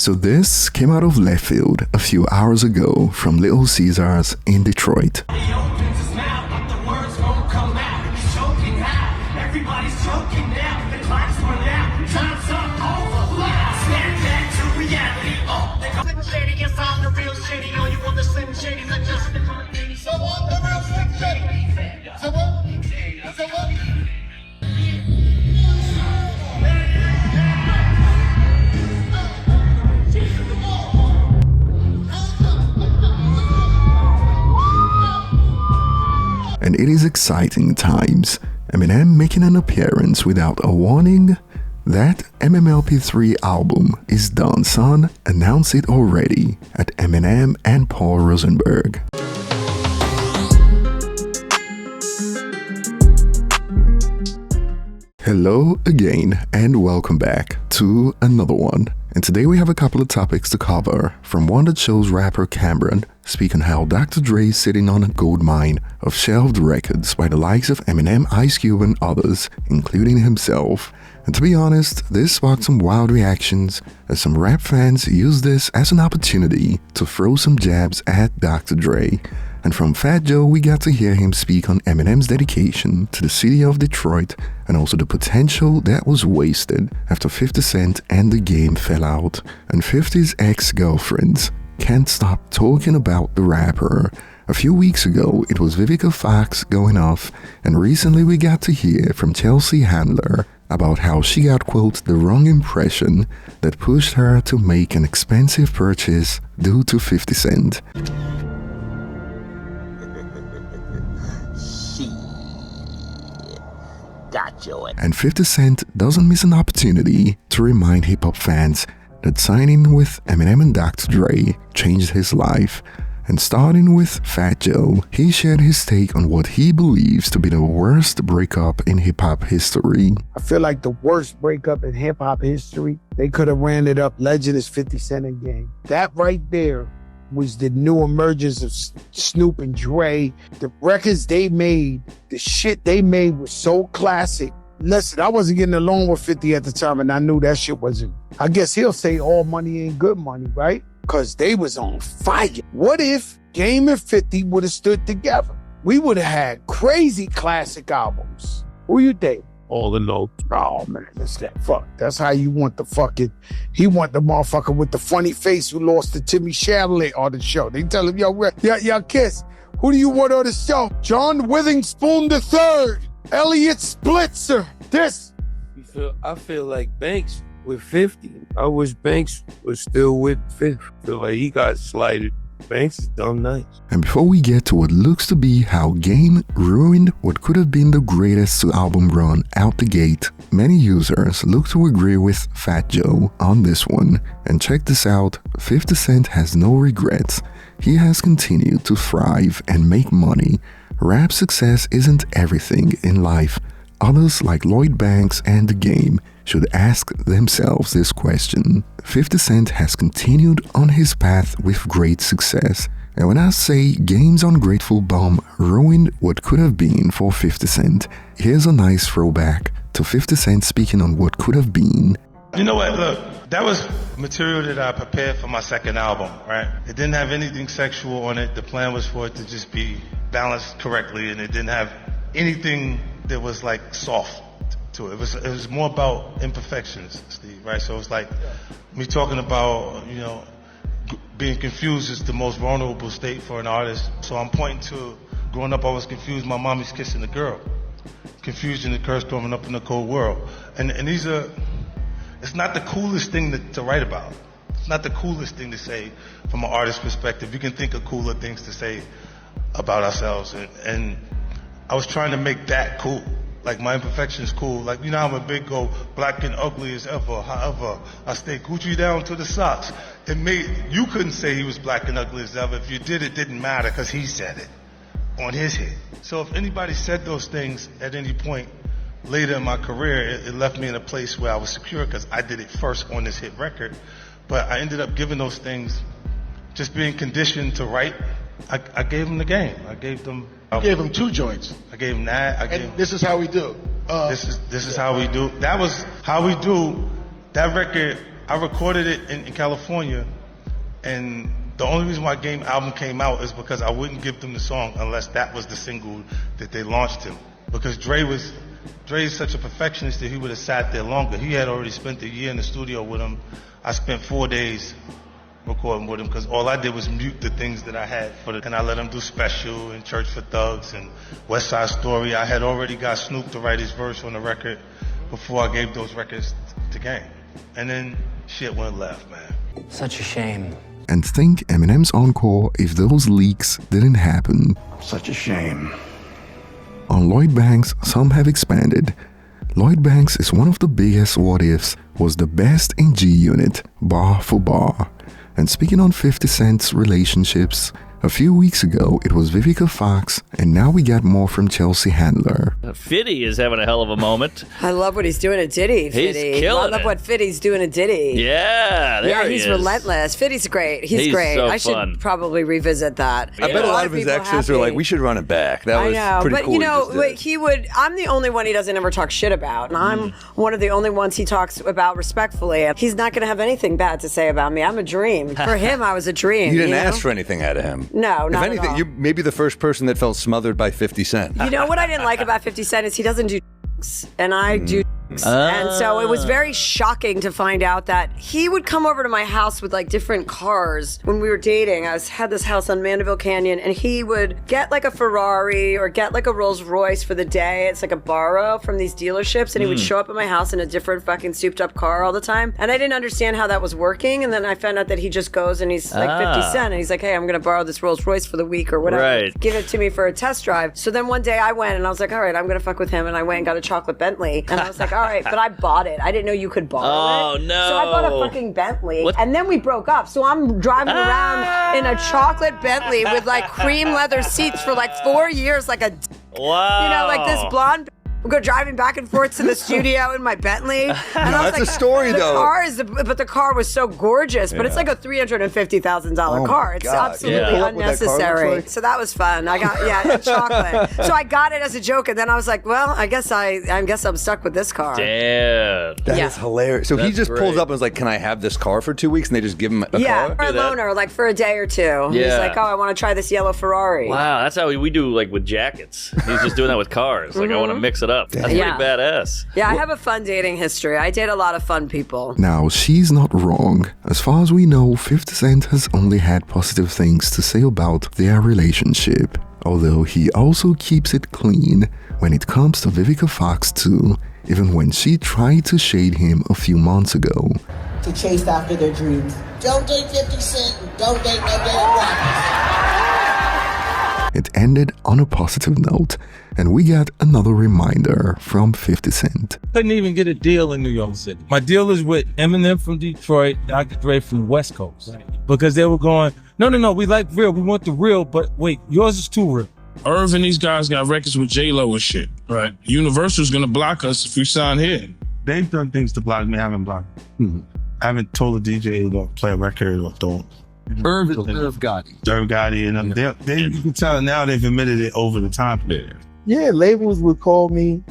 So this came out of left field a few hours ago from Little Caesars in Detroit. And it is exciting times. Eminem making an appearance without a warning. That MMLP3 album is done, son. Announce it already at Eminem and Paul Rosenberg. Hello again and welcome back to another one. And today we have a couple of topics to cover, from one that shows rapper Cameron speak on how Dr. Dre is sitting on a gold mine of shelved records by the likes of Eminem, Ice Cube and others, including himself. And to be honest, this sparked some wild reactions as some rap fans used this as an opportunity to throw some jabs at Dr. Dre. And from Fat Joe, we got to hear him speak on Eminem's dedication to the city of Detroit and also the potential that was wasted after 50 Cent and The Game fell out. And 50's ex-girlfriends can't stop talking about the rapper. A few weeks ago, it was Vivica Fox going off, and recently we got to hear from Chelsea Handler about how she got, quote, the wrong impression that pushed her to make an expensive purchase due to 50 Cent. And 50 Cent doesn't miss an opportunity to remind hip-hop fans that signing with Eminem and Dr. Dre changed his life. And starting with Fat Joe, he shared his take on what he believes to be the worst breakup in hip-hop history. I feel like the worst breakup in hip-hop history, they could have ran it up. Legend is 50 Cent and Game. That right there was the new emergence of Snoop and Dre. The records they made, the shit they made was so classic. Listen, I wasn't getting along with 50 at the time, and I knew that shit wasn't. I guess he'll say all money ain't good money, right? Because they was on fire. What if Game and 50 would have stood together? We would have had crazy classic albums. Who you think? All the notes. Oh man, that's that fuck. That's how you want the fucking. He want the motherfucker with the funny face who lost to Timmy Chalamet on the show. They tell him, yo, Kiss, who do you want on the show? John Witherspoon III, Elliot Splitzer. This. I feel like Banks with 50. I wish Banks was still with 50. I feel like he got slighted. Banks is dumb nice. And before we get to what looks to be how Game ruined what could have been the greatest album run out the gate, many users look to agree with Fat Joe on this one. And check this out, 50 Cent has no regrets. He has continued to thrive and make money. Rap success isn't everything in life. Others like Lloyd Banks and The Game should ask themselves this question. 50 Cent has continued on his path with great success. And when I say Game's Ungrateful Bum ruined what could have been for 50 Cent, here's a nice throwback to 50 Cent speaking on what could have been. You know what, look, that was material that I prepared for my second album, right? It didn't have anything sexual on it. The plan was for it to just be balanced correctly, and it didn't have anything that was like soft to it. It was more about imperfections, Steve, right? So it's like me talking about, you know, being confused is the most vulnerable state for an artist. So I'm pointing to growing up, I was confused. My mommy's kissing a girl. Confusion occurs growing up in the cold world. And these are, it's not the coolest thing to write about. It's not the coolest thing to say from an artist's perspective. You can think of cooler things to say about ourselves. And I was trying to make that cool. Like my imperfection is cool. Like, you know how I'm a big go black and ugly as ever. However, I stay Gucci down to the socks. You couldn't say he was black and ugly as ever. If you did, it didn't matter because he said it on his hit. So if anybody said those things at any point later in my career, it left me in a place where I was secure because I did it first on this hit record. But I ended up giving those things, just being conditioned to write. I gave them the game. I gave them. You gave him 2 joints. I gave him that. This is how we do. This is how we do. That was how we do. That record, I recorded it in California, and the only reason why Game album came out is because I wouldn't give them the song unless that was the single that they launched him. Because Dre is such a perfectionist that he would have sat there longer. He had already spent a year in the studio with him. I spent 4 days recording with him because all I did was mute the things that I had and I let him do Special and Church for Thugs and West Side Story. I had already got Snoop to write his verse on the record before I gave those records to Game. And then shit went left, man. Such a shame. And think Eminem's encore if those leaks didn't happen. Such a shame. On Lloyd Banks, some have expanded. Lloyd Banks is one of the biggest what-ifs, was the best in G-Unit, bar for bar. And speaking on 50 Cent's relationships, a few weeks ago it was Vivica Fox, and now we got more from Chelsea Handler. Fitty is having a hell of a moment. I love what he's doing at Diddy. He's Fitty. killing I love it. what Fitty's doing at Diddy. Yeah, there he he's is. relentless. Fitty's great. He's great. so I should fun. probably revisit that. I bet a lot of his people exes are like, happy. we should run it back. That was I know, pretty but cool. you know, he just did. he would. I'm the only one he doesn't ever talk shit about, and I'm one of the only ones he talks about respectfully. And he's not going to have anything bad to say about me. I'm a dream. For him, I was a dream. You didn't know? ask for anything out of him. No, If not anything, at all. you're maybe the first person that felt smothered by 50 Cent. You know what I didn't like about 50 Cent is he doesn't do and I do. And so it was very shocking to find out that he would come over to my house with like different cars when we were dating. I had this house on Mandeville Canyon, and he would get like a Ferrari or get like a Rolls Royce for the day. It's like a borrow from these dealerships, and he would show up at my house in a different fucking souped up car all the time. And I didn't understand how that was working. And then I found out that he just goes and he's like 50 Cent, and he's like, hey, I'm going to borrow this Rolls Royce for the week or whatever. Right. Give it to me for a test drive. So then one day I went and I was like, all right, I'm going to fuck with him. And I went and got a chocolate Bentley. And I was like, all right, but I bought it. I didn't know you could borrow it. Oh, no. So I bought a fucking Bentley. What? And then we broke up. So I'm driving around in a chocolate Bentley with like cream leather seats for like 4 years, like a, Wow. you know, like this blonde. We go driving back and forth to the studio in my Bentley. And I was that's a story, though. But the car was so gorgeous. But it's like a $350,000 Oh, car. my It's God. absolutely Can you pull up what that car looks unnecessary. like? So that was fun. I got chocolate. So I got it as a joke, and then I was like, well, I guess I'm stuck with this car. Damn. That is Yeah. hilarious. So he That's just pulls great. up and is like, can I have this car for 2 weeks? And they just give him a Yeah, car? or a Do that. loaner, like for a day or two. He's Yeah. like, oh, I want to try this yellow Ferrari. Wow, that's how we do like with jackets. He's just doing that with cars. Like I want to mix it up. That's Yeah. pretty badass. Yeah, I have a fun dating history. I date a lot of fun people. Now, she's not wrong. As far as we know, 50 Cent has only had positive things to say about their relationship. Although he also keeps it clean when it comes to Vivica Fox too, even when she tried to shade him a few months ago. To chase after their dreams. Don't date 50 Cent and don't date no damn rappers. It ended on a positive note, and we got another reminder from 50 Cent. Couldn't even get a deal in New York City. My deal is with Eminem from Detroit, Dr. Dre from the West Coast. Because they were going, no, we like real. We want the real, but wait, yours is too real. Irv and these guys got records with J-Lo and shit. Right. Universal's gonna block us if we sign here. They've done things to block me. I haven't blocked them. I haven't told the DJ to play a record or don't. Irv Gotti. Dirk Gotti and them. They, you can tell now they've admitted it over the time period. Yeah, labels would call me,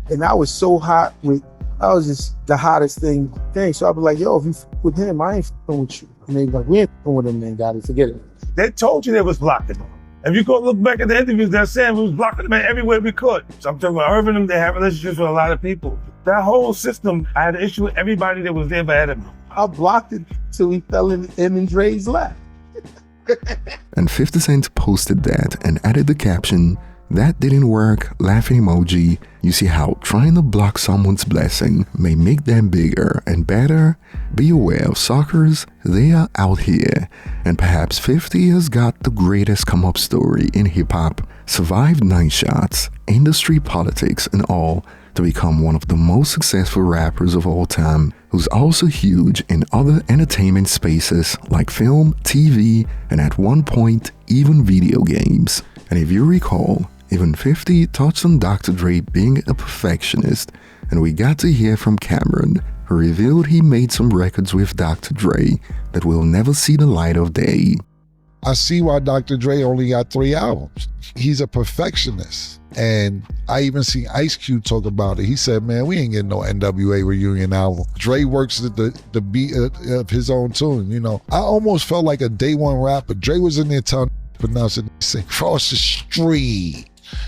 and I was so hot with. I was just the hottest thing. So I'd be like, yo, if you f with him, I ain't f***ing with you. And they be like, we ain't f***ing with him, man, Gotti, forget it. They told you they was blocking them. If you go look back at the interviews, they're saying we was blocking them everywhere we could. So I'm talking about Irv and them, they have relationships with a lot of people. That whole system, I had an issue with everybody that was there ahead of me. I blocked it till he fell in him and Dre's lap. And 50 Cent posted that and added the caption, "That didn't work, laughing emoji. You see how trying to block someone's blessing may make them bigger and better? Be aware of suckers, they are out here." And perhaps 50 has got the greatest come-up story in hip-hop, survived 9 shots, industry politics and all, to become one of the most successful rappers of all time, who's also huge in other entertainment spaces like film, TV, and at one point, even video games. And if you recall, even 50 touched on Dr. Dre being a perfectionist, and we got to hear from Cameron, who revealed he made some records with Dr. Dre that will never see the light of day. I see why Dr. Dre only got 3 albums. He's a perfectionist. And I even seen Ice Cube talk about it. He said, man, we ain't getting no NWA reunion album. Dre works at the beat of his own tune, you know. I almost felt like a day one rapper. Dre was in there telling pronounce it, say cross the street.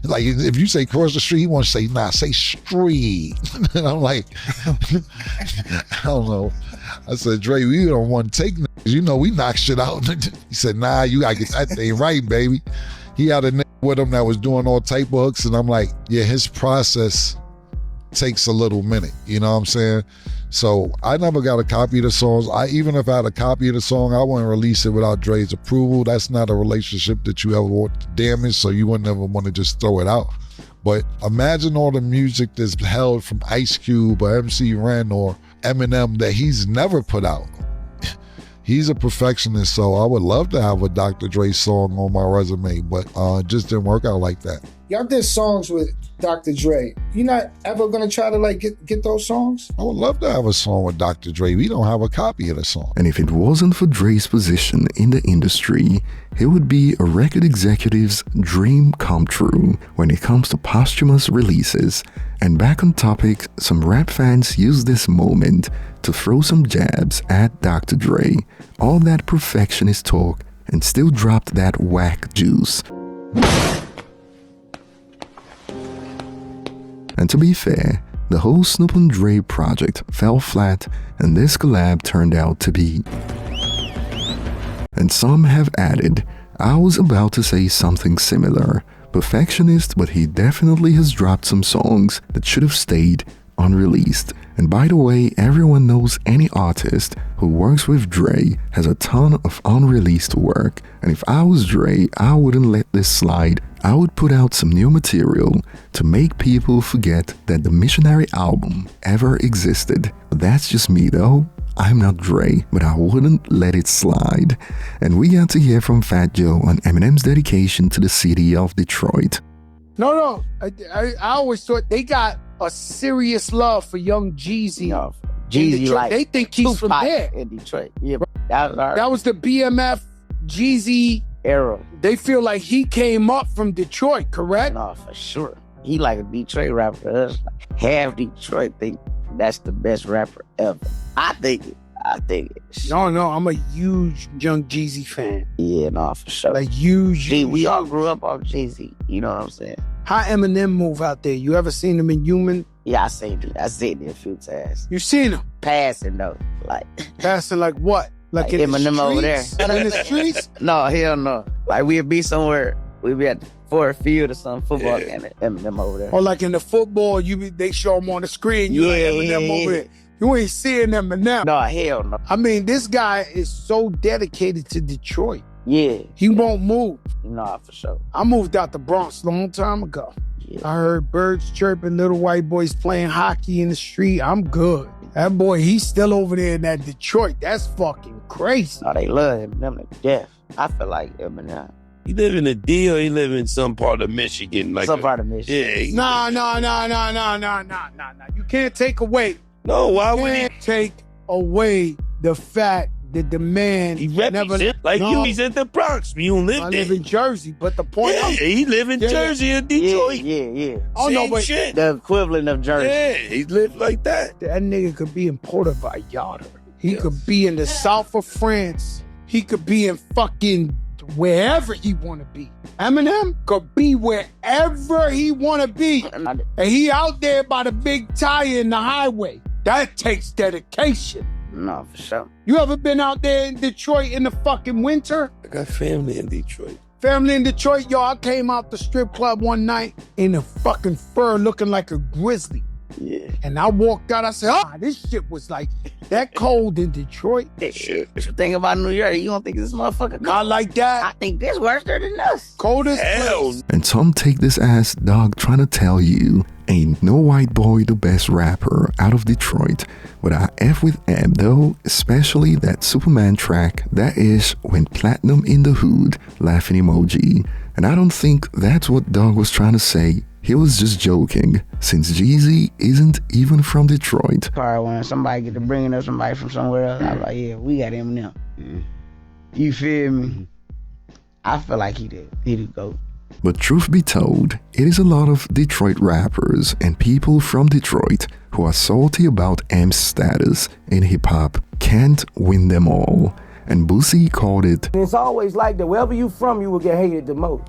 Like if you say cross the street, he wants to say, nah, say street. And I'm like, I don't know. I said, Dre, we don't want to take niggas. You know, we knock shit out. He said, nah, you gotta get that thing right, baby. He had a nigga with him that was doing all type of hooks, and I'm like, yeah, his process takes a little minute. You know what I'm saying? So I never got a copy of the songs. Even if I had a copy of the song, I wouldn't release it without Dre's approval. That's not a relationship that you ever want to damage, so you wouldn't ever want to just throw it out. But imagine all the music that's held from Ice Cube or MC Ren or Eminem that he's never put out. He's a perfectionist, so I would love to have a Dr. Dre song on my resume, but it just didn't work out like that. Y'all did songs with Dr. Dre. You not ever gonna try to like get those songs? I would love to have a song with Dr. Dre. We don't have a copy of the song. And if it wasn't for Dre's position in the industry, it would be a record executive's dream come true when it comes to posthumous releases. And back on topic, some rap fans use this moment to throw some jabs at Dr. Dre, all that perfectionist talk, and still dropped that whack juice. And to be fair, the whole Snoop and Dre project fell flat, and this collab turned out to be. And some have added, I was about to say something similar. Perfectionist, but he definitely has dropped some songs that should have stayed unreleased. And by the way, everyone knows any artist who works with Dre has a ton of unreleased work. And if I was Dre, I wouldn't let this slide. I would put out some new material to make people forget that the Missionary album ever existed. But that's just me though. I'm not Dre, but I wouldn't let it slide. And we got to hear from Fat Joe on Eminem's dedication to the city of Detroit. No, I always thought they got a serious love for young Jeezy. No, Jeezy, like they think he's from there. In Detroit. Yeah, that was the BMF Jeezy era. They feel like he came up from Detroit, correct? No, for sure. He like a Detroit rapper. Half Detroit think that's the best rapper ever. I think it. No, I'm a huge Young Jeezy fan. Yeah, no, for sure. Like huge. We all grew up on Jeezy. You know what I'm saying? How Eminem move out there? You ever seen him in Human? Yeah, I seen it a few times. You seen him? Passing though, like passing like what? Like in Eminem the over there. In the streets? No, hell no. Like we'd be somewhere. We'd be at Ford Field or some football game. Eminem over there. Or like in the football, they show him on the screen. You like Eminem over there. You ain't seeing Eminem. No, hell no. I mean, this guy is so dedicated to Detroit. Yeah. He won't move. Nah, for sure. I moved out the Bronx a long time ago. Yeah. I heard birds chirping, little white boys playing hockey in the street. I'm good. That boy, he's still over there in that Detroit. That's fucking crazy. Oh, they love Eminem to death. I feel like Eminem. He live in a D or he live in some part of Michigan? Like some part of Michigan. Yeah. No. You can't take away. No, why would he? Take away the fact that the man he represent like you. He's in the Bronx. You don't live there. I live in Jersey, but the point he live in Jersey and Detroit. Yeah. Oh no, but shit. The equivalent of Jersey. Yeah, he lived like that. That nigga could be in Puerto Vallarta. He could be in the south of France. He could be in fucking wherever he want to be. Eminem could be wherever he want to be. And he out there by the big tire in the highway. That takes dedication. No, for sure. You ever been out there in Detroit in the fucking winter? I got family in Detroit. Family in Detroit, yo, I came out the strip club one night in a fucking fur looking like a grizzly. Yeah. And I walked out, I said, this shit was like that cold in Detroit. Shit. What you think about New York? You don't think this motherfucker cold? Not like that. I think this worse than us. Coldest hell. place. And some take this as Dog trying to tell you, ain't no white boy the best rapper out of Detroit. But I F with M though, especially that Superman track that is When Platinum in the Hood, laughing emoji. And I don't think that's what Dog was trying to say. He was just joking, since Jeezy isn't even from Detroit. When somebody get to bringing up somebody from somewhere else, I'm like, yeah, we got Eminem. You feel me? I feel like he the GOAT. But truth be told, it is a lot of Detroit rappers and people from Detroit who are salty about M's status in hip-hop can't win them all. And Boosie called it, It's always like that. Wherever you from, you will get hated the most.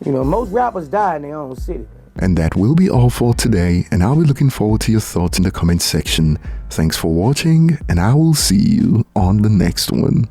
You know, most rappers die in their own city. And that will be all for today, and I'll be looking forward to your thoughts in the comment section. Thanks for watching, and I will see you on the next one.